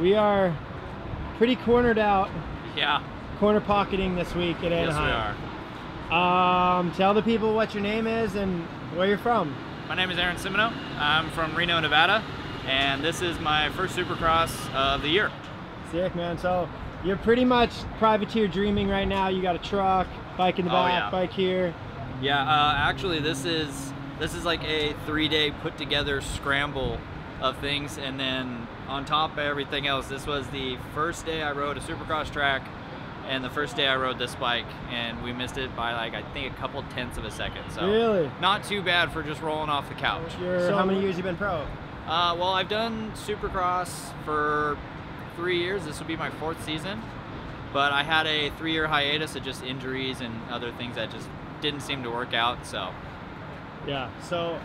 We are pretty cornered out. Yeah. Corner pocketing this week at Anaheim. Yes, we are. Tell the people what your name is and where you're from. My name is Aaron Siminoe. I'm from Reno, Nevada, and this is my first Supercross of the year. Sick, man. So you're pretty much privateer dreaming right now. You got a truck, bike in the back, bike here. Yeah, actually this is like a 3-day put together scramble of things, and then on top of everything else, this was the first day I rode a Supercross track and the first day I rode this bike, and we missed it by like I think a couple tenths of a second. So really not too bad for just rolling off the couch. So how many years you been pro? Well, I've done Supercross for 3 years. This will be my 4th season, but I had a 3-year hiatus of just injuries and other things that just didn't seem to work out. So yeah, so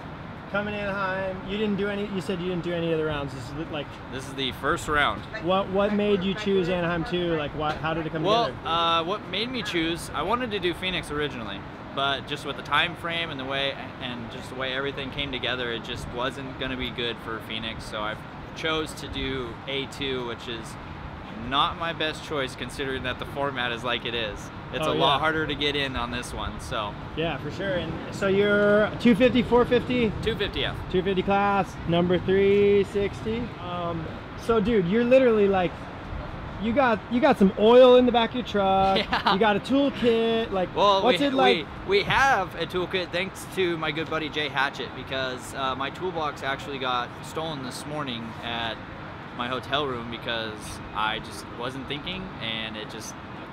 coming to Anaheim, you didn't do any. You said you didn't do any of the rounds. This is the first round. What made you choose Anaheim too? Like how did it come together? Well, what made me choose? I wanted to do Phoenix originally, but just with the time frame and the way everything came together, it just wasn't going to be good for Phoenix. So I chose to do A2, which is not my best choice considering that the format is like it is. It's a lot harder to get in on this one, so. Yeah, for sure. And so you're 250, 450? 250, yeah. 250 class, number 360. So dude, you're literally like, you got some oil in the back of your truck. Yeah. You got a toolkit. Like, well, what's it like? We have a toolkit thanks to my good buddy Jay Hatchett, because my toolbox actually got stolen this morning at my hotel room because I just wasn't thinking, and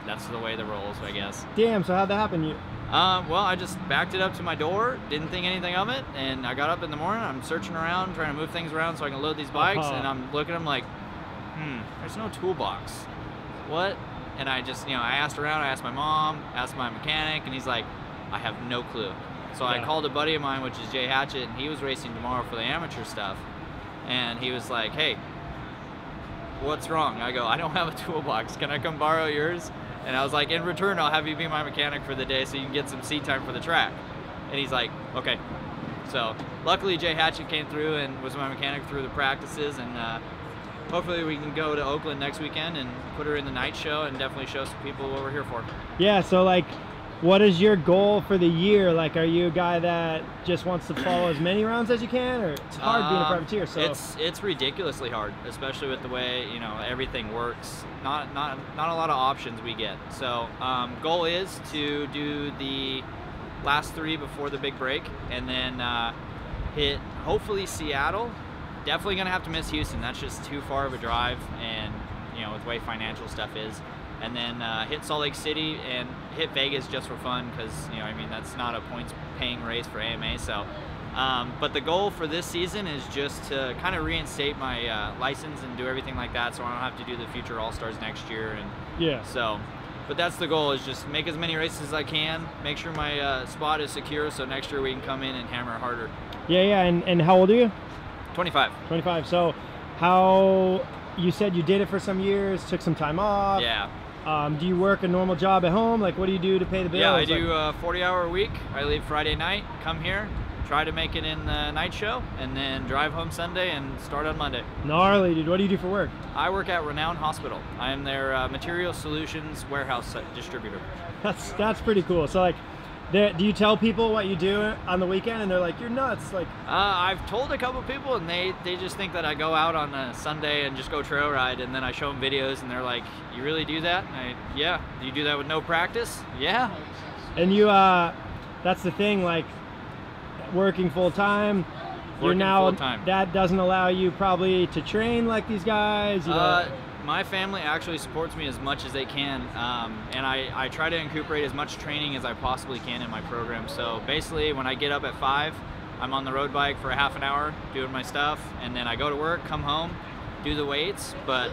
that's the way the rolls, I guess. Damn, so how'd that happen? Well, I just backed it up to my door, didn't think anything of it, and I got up in the morning, I'm searching around, trying to move things around so I can load these bikes, and I'm looking at them like, there's no toolbox. What? And I just, I asked around, I asked my mom, asked my mechanic, and he's like, I have no clue. So I called a buddy of mine, which is Jay Hatchett, and he was racing tomorrow for the amateur stuff, and he was like, hey, what's wrong? I go, I don't have a toolbox, can I come borrow yours? And I was like, in return, I'll have you be my mechanic for the day so you can get some seat time for the track. And he's like, okay. So luckily Jay Hatchett came through and was my mechanic through the practices, and hopefully we can go to Oakland next weekend and put her in the night show and definitely show some people what we're here for. Yeah, so like, what is your goal for the year? Like, are you a guy that just wants to follow as many rounds as you can, or it's hard being a privateer? So it's ridiculously hard, especially with the way everything works. Not a lot of options we get. So goal is to do the last 3 before the big break, and then hit hopefully Seattle. Definitely gonna have to miss Houston. That's just too far of a drive, and with the way financial stuff is. And then hit Salt Lake City and hit Vegas just for fun, because that's not a points-paying race for AMA. So, but the goal for this season is just to kind of reinstate my license and do everything like that, so I don't have to do the future All-Stars next year. And so, but that's the goal, is just make as many races as I can, make sure my spot is secure, so next year we can come in and hammer harder. Yeah. And how old are you? 25. 25. So, how you said you did it for some years, took some time off. Yeah. Do you work a normal job at home? Like, what do you do to pay the bills? Yeah, I do a 40-hour week. I leave Friday night, come here, try to make it in the night show, and then drive home Sunday and start on Monday. Gnarly, dude. What do you do for work? I work at Renown Hospital. I am their material solutions warehouse distributor. That's pretty cool. So, like, do you tell people what you do on the weekend, and they're like, you're nuts? Like, I've told a couple people, and they just think that I go out on a Sunday and just go trail ride, and then I show them videos, and they're like, you really do that? And yeah. Do you do that with no practice? Yeah. And you, that's the thing, like, working full-time, that doesn't allow you probably to train like these guys? My family actually supports me as much as they can, and I try to incorporate as much training as I possibly can in my program. So basically, when I get up at 5, I'm on the road bike for a half an hour doing my stuff, and then I go to work, come home, do the weights. But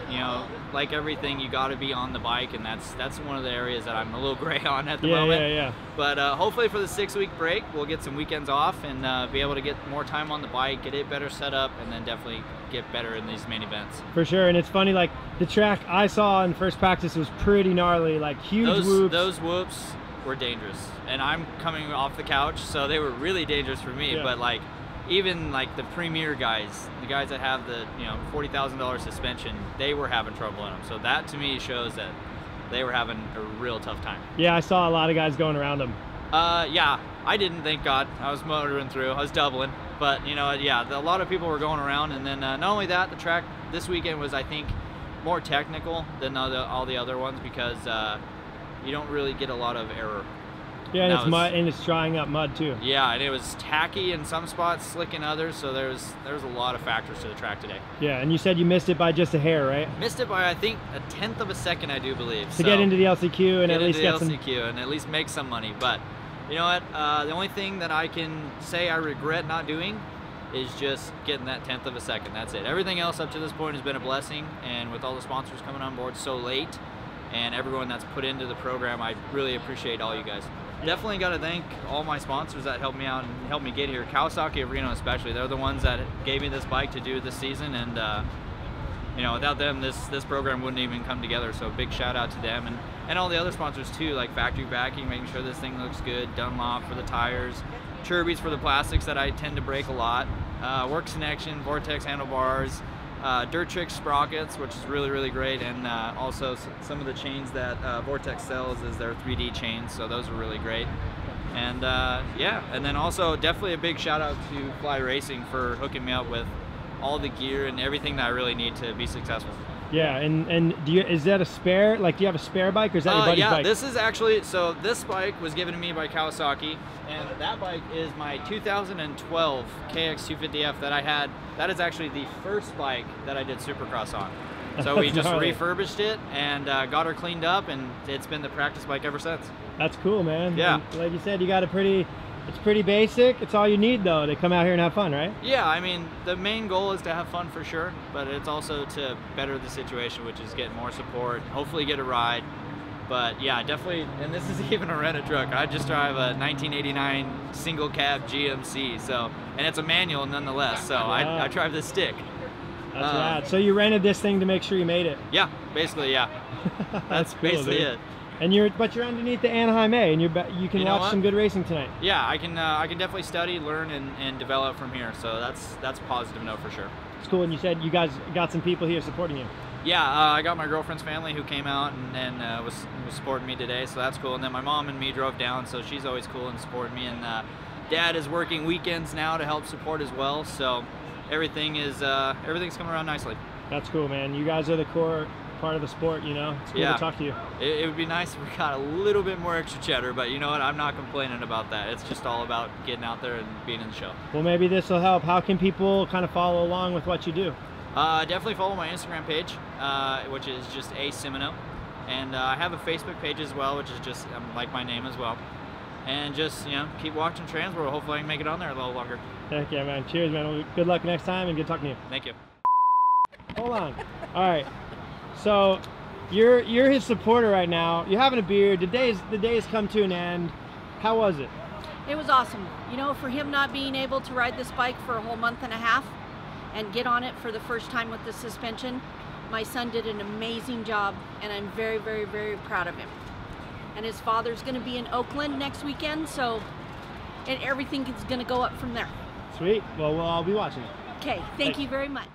like everything, you got to be on the bike, and that's one of the areas that I'm a little gray on at the moment. Yeah. But hopefully for the 6-week break, we'll get some weekends off and be able to get more time on the bike, get it better set up, and then definitely get better in these main events. For sure. And it's funny, like, the track I saw in first practice was pretty gnarly, like huge whoops. Those whoops were dangerous, and I'm coming off the couch, so they were really dangerous for me. But like, even like the premier guys, the guys that have the, you know, $40,000 suspension, they were having trouble in them. So that to me shows that they were having a real tough time. Yeah, I saw a lot of guys going around them. Yeah, I didn't, thank God. I was motoring through, I was doubling. But, you know, yeah, a lot of people were going around. And then not only that, the track this weekend was, I think, more technical than all the other ones because you don't really get a lot of error. Yeah, and it's mud, and it's drying up mud too. Yeah, and it was tacky in some spots, slick in others, so there's a lot of factors to the track today. Yeah, and you said you missed it by just a hair, right? Missed it by, I think, 1/10 of a second, I do believe. To get into the LCQ and at least get some... LCQ and at least make some money. But you know what? The only thing that I can say I regret not doing is just getting that 1/10 of a second. That's it. Everything else up to this point has been a blessing, and with all the sponsors coming on board so late, and everyone that's put into the program, I really appreciate all you guys. Definitely got to thank all my sponsors that helped me out and helped me get here. Kawasaki of Reno especially. They're the ones that gave me this bike to do this season, and you know, without them, this program wouldn't even come together. So big shout out to them and all the other sponsors too, like Factory Backing, making sure this thing looks good, Dunlop for the tires, Chirby's for the plastics that I tend to break a lot, Works Connection, Vortex handlebars, Dirt Trick sprockets, which is really, really great, and also some of the chains that Vortex sells is their 3D chains, so those are really great. And yeah, and then also definitely a big shout out to Fly Racing for hooking me up with all the gear and everything that I really need to be successful. Yeah, and is that a spare, like, do you have a spare bike, or is that your buddy's bike? Yeah, this is actually, so this bike was given to me by Kawasaki, and that bike is my 2012 KX250F that I had. That is actually the first bike that I did Supercross on. So we just refurbished it and got her cleaned up, and it's been the practice bike ever since. That's cool, man. Yeah. And like you said, you got it's pretty basic. It's all you need, though, to come out here and have fun, right? Yeah, I mean, the main goal is to have fun for sure, but it's also to better the situation, which is get more support, hopefully get a ride. But yeah, definitely, and this is even a rented truck. I just drive a 1989 single cab GMC, so, and it's a manual nonetheless, so I drive this stick. That's rad. So you rented this thing to make sure you made it? Yeah, basically, yeah. That's cool, basically it. And you're underneath the Anaheim A, and you can watch some good racing tonight. Yeah, I can definitely study, learn, and develop from here. So that's a positive note for sure. It's cool. And you said you guys got some people here supporting you. Yeah, I got my girlfriend's family who came out and was supporting me today, so that's cool. And then my mom and me drove down, so she's always cool and supporting me. And Dad is working weekends now to help support as well. So everything's coming around nicely. That's cool, man. You guys are the core part of the sport, you know. It's cool to talk to you. It would be nice if we got a little bit more extra cheddar, but you know what, I'm not complaining about that. It's just all about getting out there and being in the show. Well, maybe this will help. How can people kind of follow along with what you do? Definitely follow my Instagram page, which is just Aaron Siminoe, and I have a Facebook page as well, which is just like my name as well. And just, you know, keep watching Transworld. Hopefully I can make it on there a little longer. Heck yeah, man. Cheers, man. Well, good luck next time, and good talking to you. Thank you. Hold on. All right. So you're his supporter right now. You're having a beer. The day has come to an end. How was it? It was awesome. You know, for him not being able to ride this bike for a whole month and a half and get on it for the first time with the suspension, my son did an amazing job, and I'm very, very, very proud of him. And his father's going to be in Oakland next weekend, so everything is going to go up from there. Sweet. Well, we'll all be watching. Okay. Thank you very much.